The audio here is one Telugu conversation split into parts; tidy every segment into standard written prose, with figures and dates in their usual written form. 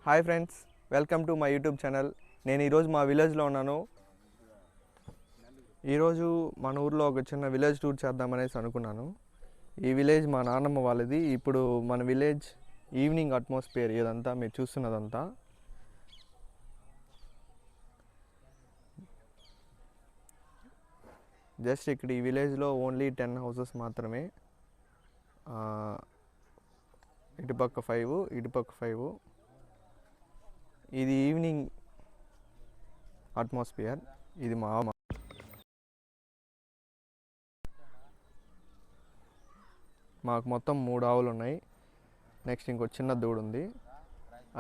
Hi friends, welcome to my YouTube channel. నేను ఈరోజు మా విలేజ్లో ఉన్నాను. ఈరోజు మన ఊర్లో ఒక చిన్న విలేజ్ టూర్ చేద్దామనేసి అనుకున్నాను. ఈ విలేజ్ మా నాన్నమ్మ వాళ్ళది. ఇప్పుడు మన విలేజ్ ఈవినింగ్ అట్మాస్ఫియర్ ఇదంతా మీరు చూస్తున్నదంతా. జస్ట్ ఇక్కడ ఈ విలేజ్లో ఓన్లీ 10 హౌసెస్ మాత్రమే. ఇటుపక్క 5, ఇటుపక్క 5. ఇది ఈవినింగ్ అట్మాస్ఫియర్. ఇది మాకు మొత్తం 3 ఆవులు ఉన్నాయి. నెక్స్ట్ ఇంకో చిన్న దూడ ఉంది,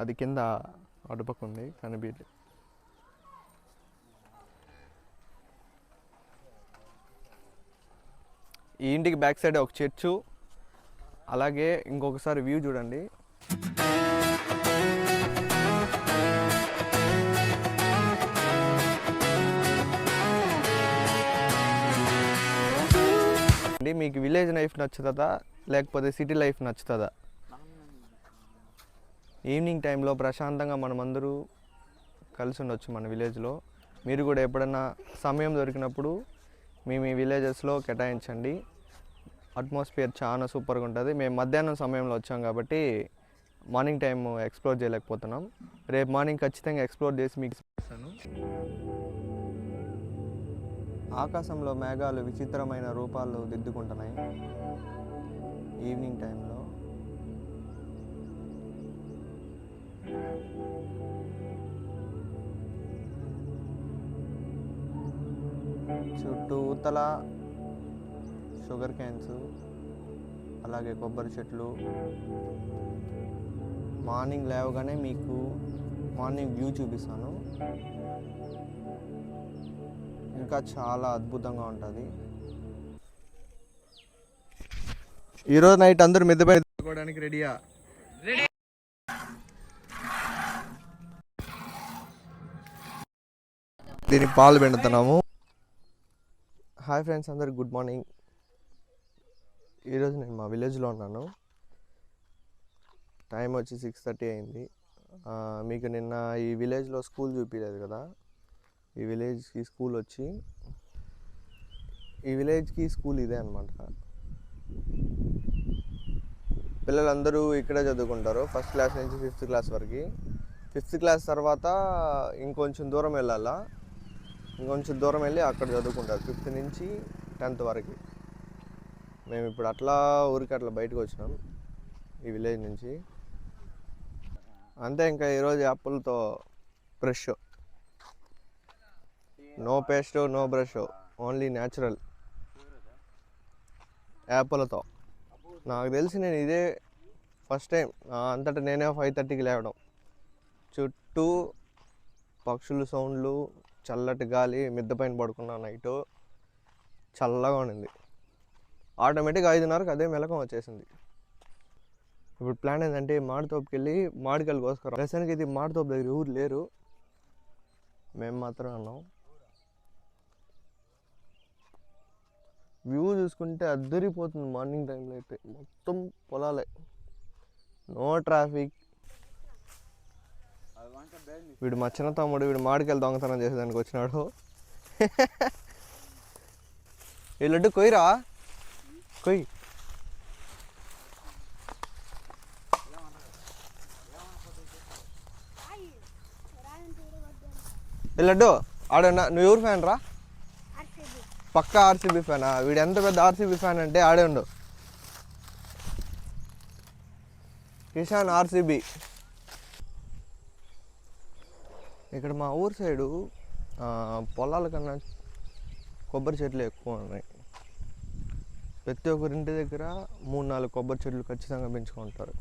అది కింద అటుపక్క ఉంది కనిపించే. ఈ ఇంటికి బ్యాక్ సైడ్ ఒక చర్చు, అలాగే ఇంకొకసారి వ్యూ చూడండి. మీకు విలేజ్ లైఫ్ నచ్చుతుందా లేకపోతే సిటీ లైఫ్ నచ్చుతుందా? ఈవినింగ్ టైంలో ప్రశాంతంగా మనమందరూ కలిసి ఉండొచ్చు మన విలేజ్లో. మీరు కూడా ఎప్పుడన్నా సమయం దొరికినప్పుడు మీ విలేజెస్లో కేటాయించండి. అట్మాస్ఫియర్ చాలా సూపర్గా ఉంటుంది. మేము మధ్యాహ్నం సమయంలో వచ్చాం కాబట్టి మార్నింగ్ టైం ఎక్స్ప్లోర్ చేయలేకపోతున్నాం. రేపు మార్నింగ్ ఖచ్చితంగా ఎక్స్ప్లోర్ చేసి మీకు చూపిస్తాను. ఆకాశంలో మేఘాలు విచిత్రమైన రూపాలు దిద్దుకుంటున్నాయి ఈవినింగ్ టైంలో. చుట్టూతల షుగర్ క్యాన్స్, అలాగే కొబ్బరి చెట్లు. మార్నింగ్ లేవగానే మీకు మార్నింగ్ వ్యూ చూపిస్తాను. ఇంకా చాలా అద్భుతంగా ఉంటుంది. ఈరోజు నైట్ అందరూ మిద్దెపై పడుకోవడానికి రెడీయా? దీనికి పాలు పిండుతున్నాము. హాయ్ ఫ్రెండ్స్, అందరికి గుడ్ మార్నింగ్. ఈరోజు నేను మా విలేజ్లో ఉన్నాను. టైం వచ్చి 6:30 అయింది. మీకు నిన్న ఈ విలేజ్లో స్కూల్ చూపించలేదు కదా. ఈ విలేజ్కి స్కూల్ ఇదే అనమాట. పిల్లలందరూ ఇక్కడే చదువుకుంటారు, ఫస్ట్ క్లాస్ నుంచి 5th క్లాస్ వరకు. 5th క్లాస్ తర్వాత ఇంకొంచెం దూరం వెళ్ళాలా, ఇంకొంచెం దూరం వెళ్ళి అక్కడ చదువుకుంటారు 5th నుంచి 10th వరకు. మేము ఇప్పుడు అట్లా ఊరికి అట్లా బయటకు వచ్చినాం ఈ విలేజ్ నుంచి. అంతే, ఇంకా ఈరోజు యాపిల్తో brush, no paste no brush, only natural యాపిల్తో. నాకు తెలిసి నేను ఇదే ఫస్ట్ టైం అంతటా నేనే 5:30కి లేవడం. చుట్టూ పక్షులు సౌండ్లు, చల్లటి గాలి, మిద్దె పైన పడుకున్నా. నైటు చల్లగా ఉండింది. ఆటోమేటిక్గా 5:30కి అదే మెలకం వచ్చేసింది. ఇప్పుడు ప్లాన్ ఏంటంటే మామిడితోపుకి వెళ్ళి మామిడికాయలు కోసుకురా. ప్రస్తుతానికి ఇది మామిడితోపు దగ్గర ఊరు లేరు, మేము మాత్రం అన్నాం. వ్యూ చూసుకుంటే అద్దరిపోతుంది. మార్నింగ్ టైంలో అయితే మొత్తం పొలాలే, నో ట్రాఫిక్. వీడు మా చిన్న తమ్ముడు, వీడు మామిడికాయలు దొంగతనం చేసేదానికి వచ్చినాడు. ఈ లడ్డు కొయ్యరా, కొయ్యి. ఈ లడ్డు ఆడన్నా, నువ్వు ఎవరు ఫ్యాన్ రా? పక్కా ఆర్సీబీ ఫ్యానా? వీడు ఎంత పెద్ద ఆర్సీబీ ఫ్యాన్ అంటే ఆడే ఉండు. కిషాన్ ఆర్సీబీ. ఇక్కడ మా ఊరు సైడు పొలాల కన్నా కొబ్బరి చెట్లు ఎక్కువ ఉన్నాయి. ప్రతి ఒక్కరింటి దగ్గర 3-4 కొబ్బరి చెట్లు ఖచ్చితంగా పెంచుకుంటారు.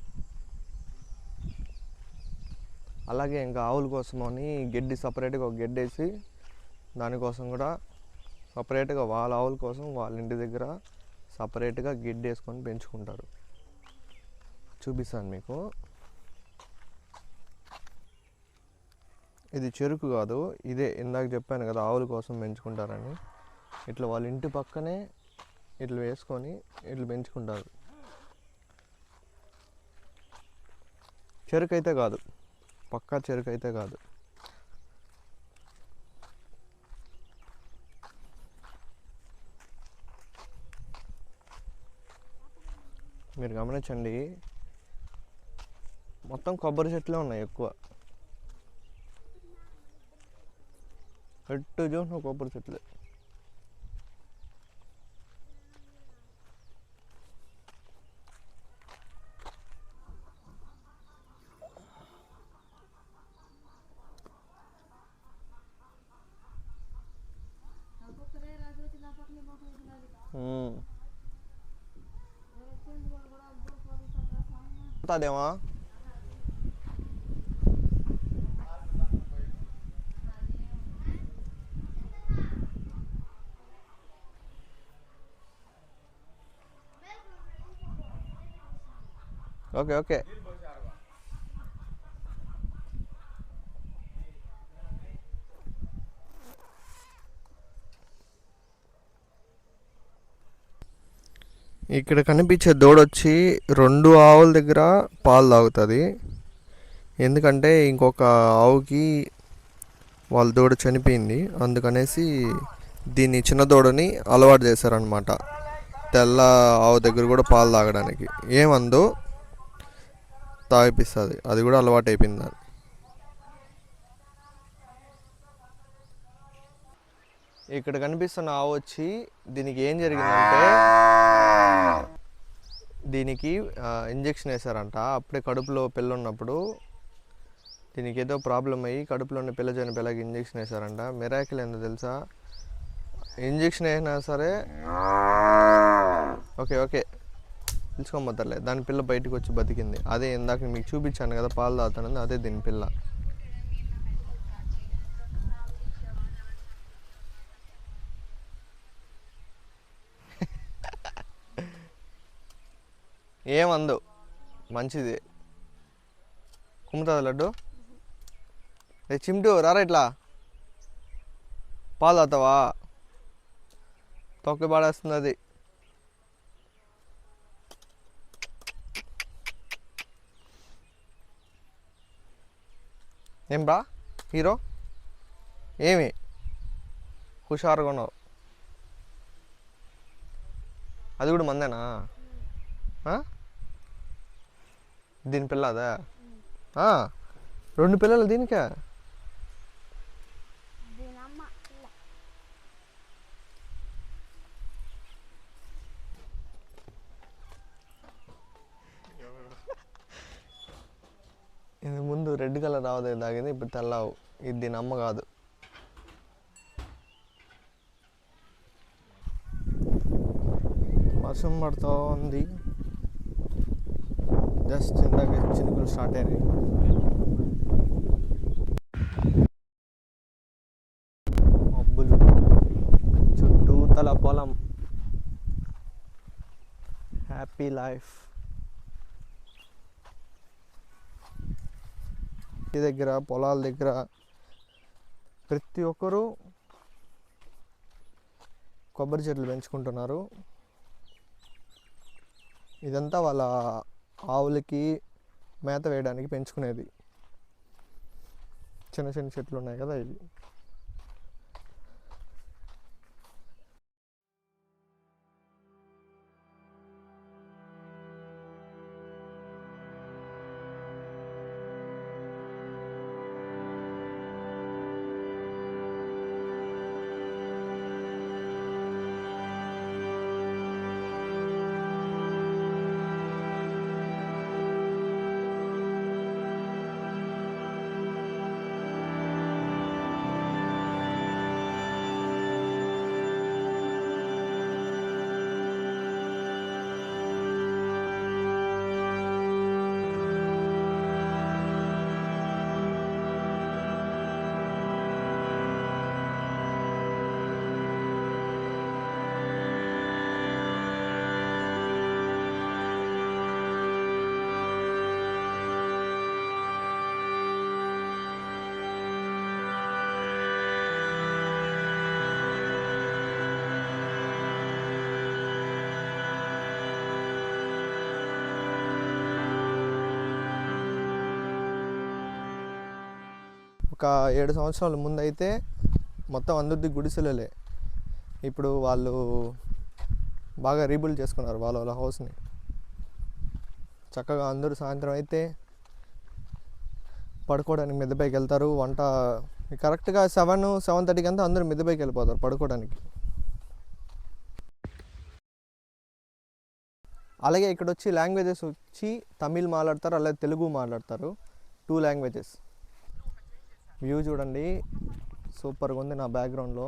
అలాగే ఇంకా ఆవుల కోసమని గడ్డి సపరేట్గా ఒక గడ్డి వేసి, దానికోసం కూడా సపరేట్గా వాళ్ళ ఆవుల కోసం వాళ్ళ ఇంటి దగ్గర సపరేట్గా గడ్డి వేసుకొని పెంచుకుంటారు. చూపిస్తాను మీకు. ఇది చెరుకు కాదు, ఇదే ఇందాక చెప్పాను కదా ఆవుల కోసం పెంచుకుంటారని. ఇట్లా వాళ్ళ ఇంటి పక్కనే ఇట్లా వేసుకొని ఇట్లా పెంచుకుంటారు. చెరుకు అయితే కాదు, పక్కా చెరుకు అయితే కాదు. మీరు గమనించండి, మొత్తం కొబ్బరి చెట్లే ఉన్నాయి ఎక్కువ. ఎట్టు చూసిన కొబ్బరి చెట్లే. అదేమా ఓకే ఓకే. ఇక్కడ కనిపించే దూడొచ్చి 2 ఆవుల దగ్గర పాలు తాగుతుంది. ఎందుకంటే ఇంకొక ఆవుకి వాళ్ళ దూడ చనిపోయింది, అందుకనేసి దీన్ని చిన్న దూడని అలవాటు చేశారనమాట తెల్ల ఆవు దగ్గర కూడా పాలు తాగడానికి. ఏమందో తాగిపిస్తుంది, అది కూడా అలవాటు అయిపోయింది దాన్ని. ఇక్కడ కనిపిస్తున్న ఆవు వచ్చి దీనికి ఏం జరిగిందంటే దీనికి ఇంజెక్షన్ వేశారంట. అప్పుడే కడుపులో పిల్ల ఉన్నప్పుడు దీనికి ఏదో ప్రాబ్లం అయ్యి కడుపులో ఉన్న పిల్ల చనిపోయేలాగా ఇంజెక్షన్ వేశారంట. మిరాకిల్ ఏందో తెలుసా, ఇంజెక్షన్ వేసినా సరే ఓకే ఓకే పిలుచుకోమద్దర్లే, దాని పిల్ల బయటకు వచ్చి బతికింది. అదే ఇందాక మీకు చూపించాను కదా పాలు తాగుతానని, అదే దీని పిల్ల. ఏమందు, మంచిది. కుమ్ముతుంది లడ్డు. రే చిమ్టు రారా, ఇట్లా పాలు తాగుతావా? తొక్కి పాడేస్తుంది అది. ఏం బా హీరో, ఏమి హుషారుగా ఉన్నావు? అది కూడా మందేనా? దీని పిల్ల అదా? 2 పిల్లలు దీనికే? ఇది ముందు రెడ్ కలర్ ఆవుదే తాగింది, ఇప్పుడు తెల్లావు. ఇది దీని అమ్మ కాదు. వర్షం పడుతూ ఉంది, జస్ట్ ఇందాక చినుకులు స్టార్ట్ అయినాయి. మబ్బులు, చుట్టూ తల పొలం, హ్యాపీ లైఫ్. ఇంటి దగ్గర పొలాల దగ్గర ప్రతి ఒక్కరూ కొబ్బరి చెట్లు పెంచుకుంటున్నారు. ఇదంతా వాళ్ళ ఆవులకి మేత వేయడానికి పెంచుకునేది. చిన్న చిన్న చెట్లు ఉన్నాయి కదా ఇవి. ఒక 7 సంవత్సరాల ముందు అయితే మొత్తం అందరిది గుడిసెలే. ఇప్పుడు వాళ్ళు బాగా రీబిల్డ్ చేసుకున్నారు వాళ్ళ హౌస్ని. చక్కగా అందరూ సాయంత్రం అయితే పడుకోవడానికి మిద్దెపైకి వెళ్తారు. వంట కరెక్ట్గా 7-7:30కి అంతా అందరూ మిద్దెపైకి వెళ్ళిపోతారు పడుకోవడానికి. అలాగే ఇక్కడ వచ్చి లాంగ్వేజెస్ వచ్చి తమిళ్ మాట్లాడతారు, అలాగే తెలుగు మాట్లాడతారు. 2 లాంగ్వేజెస్. వ్యూ చూడండి, సూపర్గా ఉంది. నా బ్యాక్గ్రౌండ్లో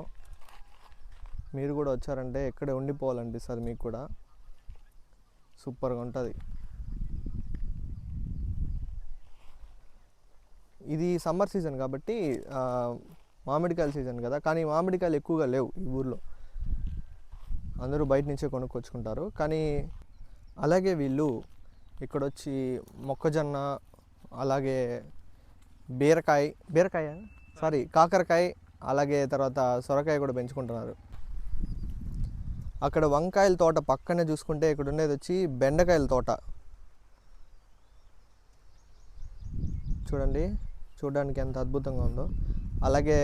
మీరు కూడా వచ్చారంటే ఇక్కడే ఉండిపోవాలనిపిస్తుంది మీకు కూడా. సూపర్గా ఉంటుంది. ఇది సమ్మర్ సీజన్ కాబట్టి మామిడికాయల సీజన్ కదా, కానీ మామిడికాయలు ఎక్కువగా లేవు ఈ ఊర్లో. అందరూ బయట నుంచే కొనుక్కొచ్చుకుంటారు. కానీ అలాగే వీళ్ళు ఇక్కడ వచ్చి మొక్కజొన్న, అలాగే కాకరకాయ, అలాగే తర్వాత సొరకాయ కూడా పెంచుకుంటున్నారు. అక్కడ వంకాయల తోట పక్కనే చూసుకుంటే ఇక్కడ ఉండేది వచ్చి బెండకాయల తోట. చూడండి, చూడడానికి ఎంత అద్భుతంగా ఉందో. అలాగే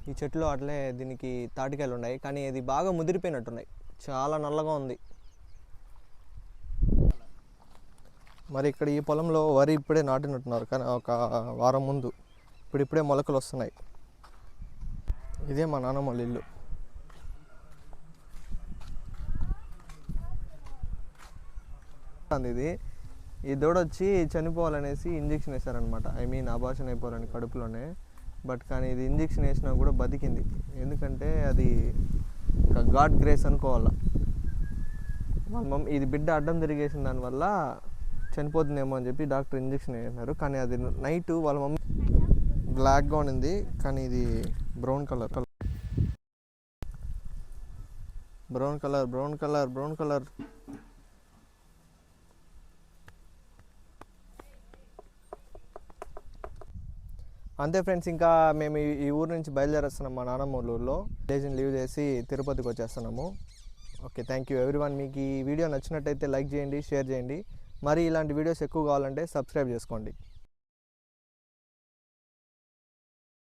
ఈ చెట్లు అట్లే దీనికి తాటికాయలు ఉన్నాయి, కానీ ఇది బాగా ముదిరిపోయినట్టున్నాయి. చాలా నల్లగా ఉంది. మరి ఇక్కడ ఈ పొలంలో వరి ఇప్పుడే నాటినట్టున్నారు, కానీ ఒక వారం ముందు. ఇప్పుడిప్పుడే మొలకలు వస్తున్నాయి. ఇదే మా నాన్నమ్మ వాళ్ళ ఇల్లు. ఈ దూడ వచ్చి చనిపోవాలనేసి ఇంజెక్షన్ వేశారనమాట. అబార్షన్ అయిపోవాలని కడుపులోనే. బట్ కానీ ఇది ఇంజెక్షన్ వేసినా కూడా బతికింది. ఎందుకంటే అది ఒక గాడ్ గ్రేస్ అనుకోవాలా. వాళ్ళ మమ్మీ ఇది బిడ్డ అడ్డం తిరిగేసిన దానివల్ల చనిపోతుందేమో అని చెప్పి డాక్టర్ ఇంజెక్షన్ వేసినారు. కానీ అది నైట్ వాళ్ళ మమ్మీ బ్లాక్గా ఉండింది, కానీ ఇది బ్రౌన్ కలర్. అంతే ఫ్రెండ్స్, ఇంకా మేము ఈ ఊరు నుంచి బయలుదేరేస్తున్నాం. మా నాన్నమ్మ ఊళ్ళో విలేజ్ని లీవ్ చేసి తిరుపతికి వచ్చేస్తున్నాము. Okay, thank you everyone. మీకు ఈ వీడియో నచ్చినట్టయితే లైక్ చేయండి, షేర్ చేయండి. మరి ఇలాంటి వీడియోస్ ఎక్కువ కావాలంటే సబ్స్క్రైబ్ చేసుకోండి.